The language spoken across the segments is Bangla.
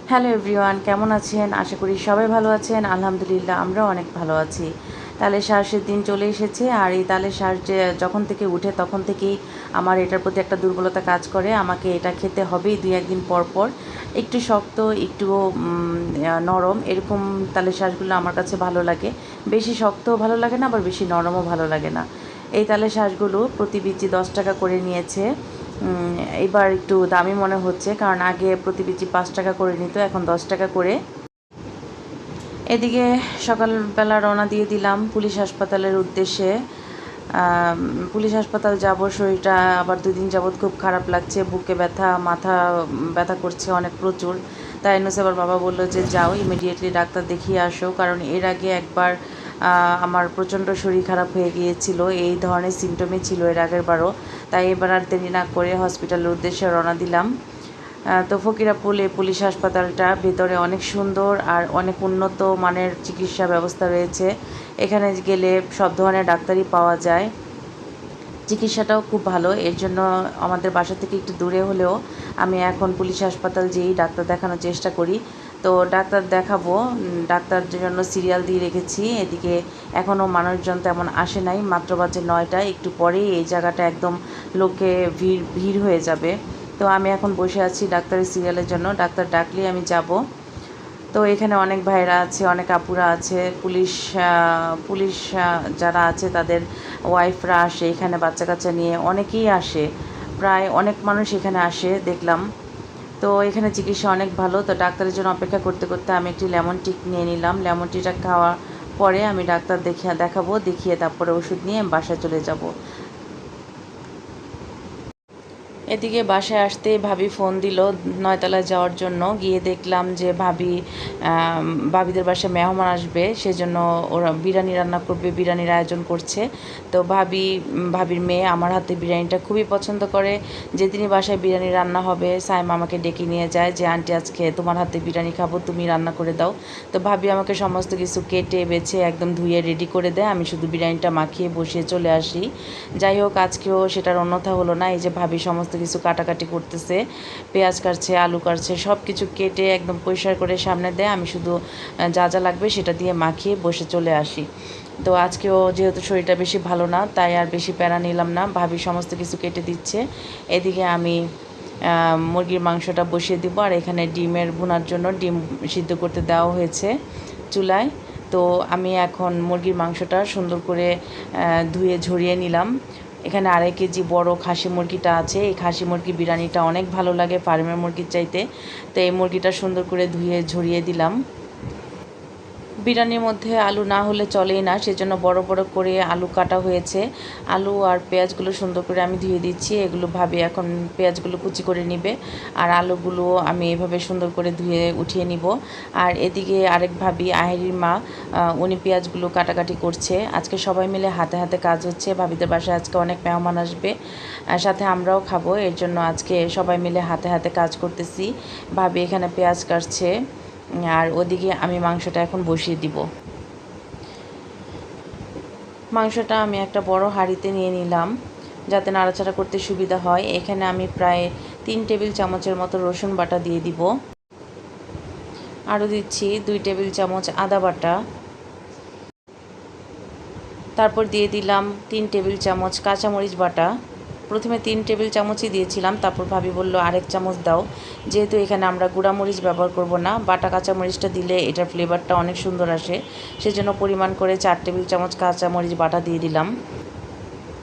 হ্যালো এভরিওয়ান, কেমন আছেন? আশা করি সবাই ভালো আছেন। আলহামদুলিল্লাহ আমরাও অনেক ভালো আছি। তালের শাঁসের দিন চলে এসেছে, আর এই তালের শাঁস যে যখন থেকে উঠে তখন থেকেই আমার এটার প্রতি একটা দুর্বলতা কাজ করে। আমাকে এটা খেতে হবেই ২-১ দিন পর পর। একটু শক্ত, একটু নরম এরকম তালের শাঁসগুলো আমার কাছে ভালো লাগে। বেশি শক্তও ভালো লাগে না, আবার বেশি নরমও ভালো লাগে না। এই তালের শাঁসগুলো প্রতি বিচি ১০ টাকা করে নিয়েছে। এবার একটু দামি মনে হচ্ছে, কারণ আগে প্রতি বিচি ৫ টাকা করে নিত, এখন ১০ টাকা করে। এদিকে সকালবেলা রওনা দিয়ে দিলাম পুলিশ হাসপাতালের উদ্দেশ্যে। পুলিশ হাসপাতাল যাব, শরীরটা আবার ২ দিন যাবৎ খুব খারাপ লাগছে, বুকে ব্যথা, মাথা ব্যথা করছে অনেক প্রচুর। তাই আবার বাবা বললো যে যাও ইমিডিয়েটলি ডাক্তার দেখিয়ে আসো, কারণ এর আগে একবার আমার প্রচণ্ড শরীর খারাপ হয়ে গিয়েছিল, এই ধরনের সিমটমই ছিল এর আগের বারও। তাই এবার আর দেরি না করে হসপিটালের উদ্দেশ্যে রওনা দিলাম। তো ফকিরাপুল এই পুলিশ হাসপাতালটা ভেতরে অনেক সুন্দর আর অনেক উন্নত মানের চিকিৎসা ব্যবস্থা রয়েছে। এখানে গেলে সব ধরনের ডাক্তারই পাওয়া যায়, চিকিৎসাটাও খুব ভালো। এর জন্য আমাদের বাসা থেকে একটু দূরে হলেও আমি এখন পুলিশ হাসপাতাল যেয়েই ডাক্তার দেখানোর চেষ্টা করি। তো ডাক্তার দেখাবো, ডাক্তারের জন্য সিরিয়াল দিয়ে রেখেছি। এদিকে এখনও মানুষজন তেমন আসে নাই, মাত্র বাজে ৯টা, একটু পরেই এই জায়গাটা একদম লোকে ভিড় ভিড় হয়ে যাবে। তো আমি এখন বসে আছি ডাক্তারের সিরিয়ালের জন্য, ডাক্তার ডাকলেই আমি যাব। তো এখানে অনেক ভাইরা আছে, অনেক আপুরা আছে, পুলিশ যারা আছে তাদের ওয়াইফরা আসে, এখানে বাচ্চা কাচ্চা নিয়ে অনেকেই আসে, প্রায় অনেক মানুষ এখানে আসে দেখলাম। তো এখানে চিকিৎসা অনেক ভালো। তো ডাক্তারের জন্য অপেক্ষা করতে করতে আমি একটি লেমন টি নিয়ে নিলাম। লেমন টিটা খাওয়ার পরে আমি ডাক্তার দেখাবো, দেখিয়ে তারপরে ওষুধ নিয়ে বাসায় চলে যাব। এদিকে বাসায় আসতেই ভাবি ফোন দিল ৯তলায় যাওয়ার জন্য। গিয়ে দেখলাম যে ভাবিদের বাসায় মেহমান আসবে, সেজন্য ওরা বিরিয়ানি রান্না করবে, বিরিয়ানির আয়োজন করছে। তো ভাবির মেয়ে আমার হাতে বিরিয়ানিটা খুবই পছন্দ করে। যেদিনই বাসায় বিরিয়ানি রান্না হবে সাইম আমাকে ডেকে নিয়ে যায় যে আন্টি আজকে তোমার হাতে বিরিয়ানি খাবো, তুমি রান্না করে দাও। তো ভাবি আমাকে সমস্ত কিছু কেটে বেছে একদম ধুয়ে রেডি করে দেয়, আমি শুধু বিরিয়ানিটা মাখিয়ে বসিয়ে চলে আসি। যাই হোক, আজকেও সেটার অন্যথা হলো না। এই যে ভাবি সমস্ত কিছু কাটাকাটি করতেছে, পেঁয়াজ কাটছে, আলু কাটছে, সব কিছু কেটে একদম পরিষ্কার করে সামনে দেয়, আমি শুধু যা যা লাগবে সেটা দিয়ে মাখিয়ে বসে চলে আসি। তো আজকেও যেহেতু শরীরটা বেশি ভালো না, তাই আর বেশি প্যারা নিলাম না, ভাবি সমস্ত কিছু কেটে দিচ্ছে। এদিকে আমি মুরগির মাংসটা বসিয়ে দিব, আর এখানে ডিমের ভুনার জন্য ডিম সিদ্ধ করতে দেওয়া হয়েছে চুলায়। তো আমি এখন মুরগির মাংসটা সুন্দর করে ধুয়ে ঝরিয়ে নিলাম। এখানে ২.৫ কেজি বড় খাসি মুরগিটা আছে, এই খাসি মুরগি বিরিয়ানিটা অনেক ভালো লাগে ফার্মের মুরগির চাইতে। তো এই মুরগিটা সুন্দর করে ধুয়ে ঝরিয়ে দিলাম। বিরিয়ানির মধ্যে আলু না হলে চলেই না, সেজন্য বড় বড় করে আলু কাটা হয়েছে। আলু আর পেঁয়াজগুলো সুন্দর করে আমি ধুয়ে দিচ্ছি, এগুলো ভাবি এখন পেঁয়াজগুলো কুচি করে নিবে, আর আলুগুলো আমি এভাবে সুন্দর করে ধুয়ে উঠিয়ে নিব। আর এদিকে আরেক ভাবি আহেরির মা, উনি পেঁয়াজগুলো কাটাকাটি করছে। আজকে সবাই মিলে হাতে হাতে কাজ হচ্ছে, ভাবিদের বাসায় আজকে অনেক মেহমান আসবে, সাথে আমরাও খাবো, এর জন্য আজকে সবাই মিলে হাতে হাতে কাজ করতেছি। ভাবি এখানে পেঁয়াজ কাটছে, আর ওদিকে আমি মাংসটা এখন বসিয়ে দিব। মাংসটা আমি একটা বড় হাঁড়িতে নিয়ে নিলাম যাতে নাড়াচাড়া করতে সুবিধা হয়। এখানে আমি প্রায় ৩ টেবিল চামচের মতো রসুন বাটা দিয়ে দিব, আরও দিচ্ছি ২ টেবিল চামচ আদা বাটা, তারপর দিয়ে দিলাম ৩ টেবিল চামচ কাঁচামরিচ বাটা। প্রথমে ৩ টেবিল চামচই দিয়েছিলাম, তারপর ভাবি বলল আরেক চামচ দাও, যেহেতু এখানে আমরা গুঁড়ামরিচ ব্যবহার করব না, বাটা কাঁচামরিচটা দিলে এটার ফ্লেভারটা অনেক সুন্দর আসে, সেজন্য পরিমাণ করে ৪ টেবিল চামচ কাঁচামরিচ বাটা দিয়ে দিলাম।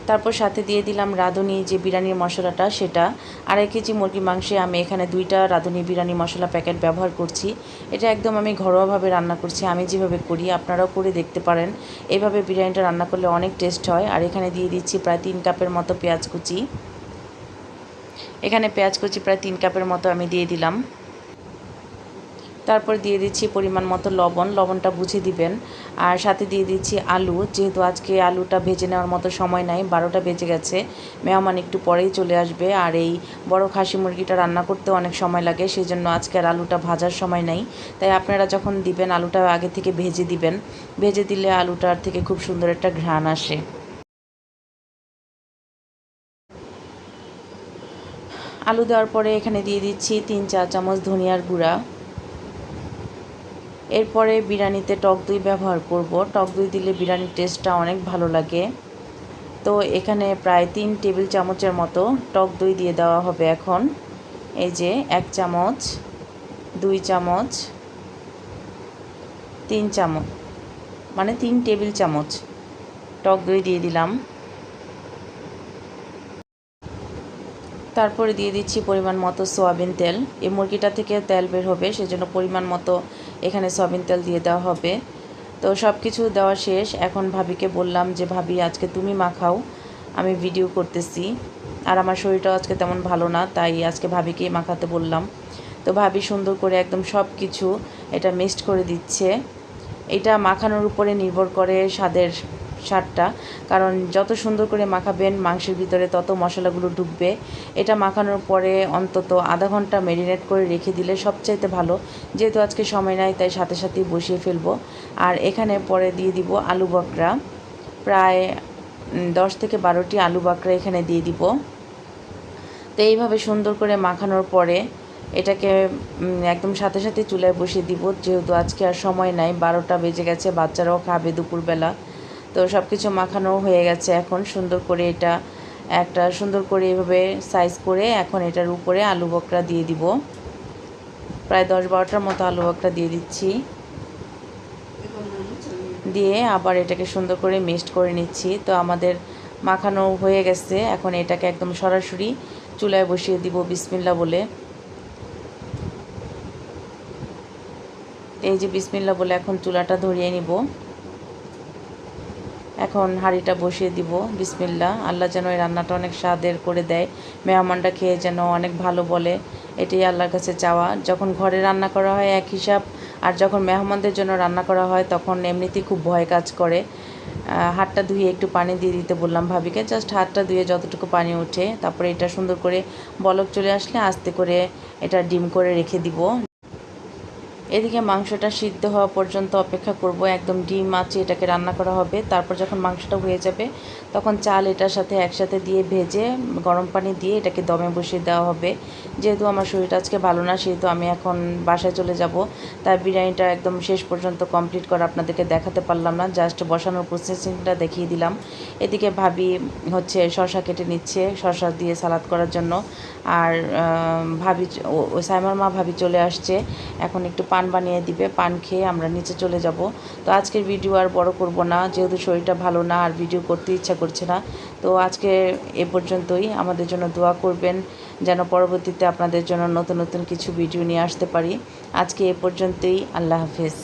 তারপর সাথে দিয়ে দিলাম রাঁধুনি যে বিরিয়ানির মশলাটা, সেটা ২.৫ কেজি মুরগি মাংসে আমি এখানে ২টা রাঁধুনি বিরিয়ানি মশলা প্যাকেট ব্যবহার করছি। এটা একদম আমি ঘরোয়াভাবে রান্না করছি, আমি যেভাবে করি আপনারাও করে দেখতে পারেন। এইভাবে বিরিয়ানিটা রান্না করলে অনেক টেস্ট হয়। আর এখানে দিয়ে দিচ্ছি প্রায় ৩ কাপের মতো পেঁয়াজ কুচি। এখানে পেঁয়াজ কুচি প্রায় ৩ কাপের মতো আমি দিয়ে দিলাম। তারপর দিয়ে দিচ্ছি পরিমাণ মতো লবণ, লবণটা বুঝে দিবেন। আর সাথে দিয়ে দিচ্ছি আলু, যেহেতু আজকে আলুটা ভেজে নেওয়ার মতো সময় নাই, ১২টা বেজে গেছে, মেহমান একটু পরেই চলে আসবে, আর এই বড় খাসি মুরগিটা রান্না করতে অনেক সময় লাগে, সেই জন্য আজকে আর আলুটা ভাজার সময় নাই। তাই আপনারা যখন দিবেন আলুটা আগে থেকে ভেজে দিবেন, ভেজে দিলে আলুটার থেকে খুব সুন্দর একটা ঘ্রাণ আসে। আলু দেওয়ার পরে এখানে দিয়ে দিচ্ছি ৩-৪ চামচ ধনিয়ার গুঁড়া, এরপরে বিরিয়ানিতে টক দই ব্যবহার করব। টক দই দিলে বিরিয়ানির টেস্টটা অনেক ভালো লাগে। তো এখানে প্রায় 3 টেবিল চামচের মতো টক দই দিয়ে দেওয়া হবে এখন। এই যে 1 চামচ, 2 চামচ, 3 চামচ, মানে 3 টেবিল চামচ টক দই দিয়ে দিলাম। তারপরে দিয়ে দিচ্ছি পরিমাণ মতো সয়াবিন তেল। এই মুরগিটা থেকে তেল বের হবে, সেজন্য পরিমাণ মতো এখানে সয়াবিন তেল দিয়ে দেওয়া হবে। তো সব কিছু দেওয়া শেষ। এখন ভাবিকে বললাম যে ভাবি আজকে তুমি মাখাও, আমি ভিডিও করতেছি। আর আমার শরীরটাও আজকে তেমন ভালো না, তাই আজকে ভাবিকেই মাখাতে বললাম। তো ভাবি সুন্দর করে একদম সব কিছু এটা মিক্সড করে দিচ্ছে। এটা মাখানোর উপরে নির্ভর করে স্বাদটা, কারণ যত সুন্দর করে মাখাবেন মাংসের ভিতরে তত মশলাগুলো ঢুকবে। এটা মাখানোর পরে অন্তত আধা ঘন্টা ম্যারিনেট করে রেখে দিলে সবচাইতে ভালো। যেহেতু আজকে সময় নাই তাই সাথে সাথেই বসিয়ে ফেলবো। আর এখানে পরে দিয়ে দিব আলু বকরা, প্রায় 10 থেকে 12টি আলু বকরা এখানে দিয়ে দিব। তো এইভাবে সুন্দর করে মাখানোর পরে এটাকে একদম সাথে সাথে চুলায় বসিয়ে দিব, যেহেতু আজকে আর সময় নাই, 12টা বেজে গেছে, বাচ্চারাও খাবে দুপুরবেলা। তো সব কিছু মাখানো হয়ে গেছে। এখন সুন্দর করে এটা একটা সুন্দর করে এভাবে সাইজ করে এখন এটার উপরে আলু বকরা দিয়ে দিব। প্রায় 10-12টার মতো আলু বকরা দিয়ে দিচ্ছি। দিয়ে আবার এটাকে সুন্দর করে মিক্সড করে নিচ্ছি। তো আমাদের মাখানো হয়ে গেছে। এখন এটাকে একদম সরাসরি চুলায় বসিয়ে দিব বিসমিল্লাহ বলে। এই যে বিসমিল্লাহ বলে এখন চুলাটা ধরিয়ে নিব। এখন হাঁড়িটা বসিয়ে দিব বিসমিল্লাহ। আল্লাহ যেন এই রান্নাটা অনেক স্বাদের করে দেয়, মেহমানটা খেয়ে যেন অনেক ভালো বলে, এটাই আল্লাহর কাছে চাওয়া। যখন ঘরে রান্না করা হয় এক হিসাব, আর যখন মেহমানদের জন্য রান্না করা হয় তখন এমনিতেই খুব ভয় কাজ করে। হাতটা ধুয়ে একটু পানি দিয়ে দিতে বললাম ভাবিকে, জাস্ট হাতটা ধুয়ে যতটুকু পানি ওঠে, তারপরে এটা সুন্দর করে বলক চলে আসলে আস্তে করে এটা ডিম করে রেখে দিব। এদিকে মাংসটা সিদ্ধ হওয়া পর্যন্ত অপেক্ষা করব। একদম ডিম আঁচে এটাকে রান্না করা হবে। তারপর যখন মাংসটা হয়ে যাবে তখন চাল এটার সাথে একসাথে দিয়ে ভেজে গরম পানি দিয়ে এটাকে দমে বসিয়ে দেওয়া হবে। যেহেতু আমার শরীরটা আজকে ভালো না, সেহেতু আমি এখন বাসায় চলে যাব, তাই বিরিয়ানিটা একদম শেষ পর্যন্ত কমপ্লিট করা আপনাদেরকে দেখাতে পারলাম না, জাস্ট বসানোর প্রসেসিংটা দেখিয়ে দিলাম। এদিকে ভাবি হচ্ছে শসা কেটে নিচ্ছে শসা দিয়ে সালাদ করার জন্য। আর ভাবি সাইমার মা ভাবি চলে আসছে, এখন একটু পান বানিয়ে দিবে, পান খেয়ে আমরা নিচে চলে যাব। তো আজকের ভিডিও আর বড় করব না, যেহেতু শরীরটা ভালো না আর ভিডিও করতে ইচ্ছা করছে না। তো আজকে এ পর্যন্তই। আমাদের জন্য দোয়া করবেন যেন পরবর্তীতে আপনাদের জন্য নতুন নতুন কিছু ভিডিও নিয়ে আসতে পারি। আজকে এ পর্যন্তই। আল্লাহ হাফেজ।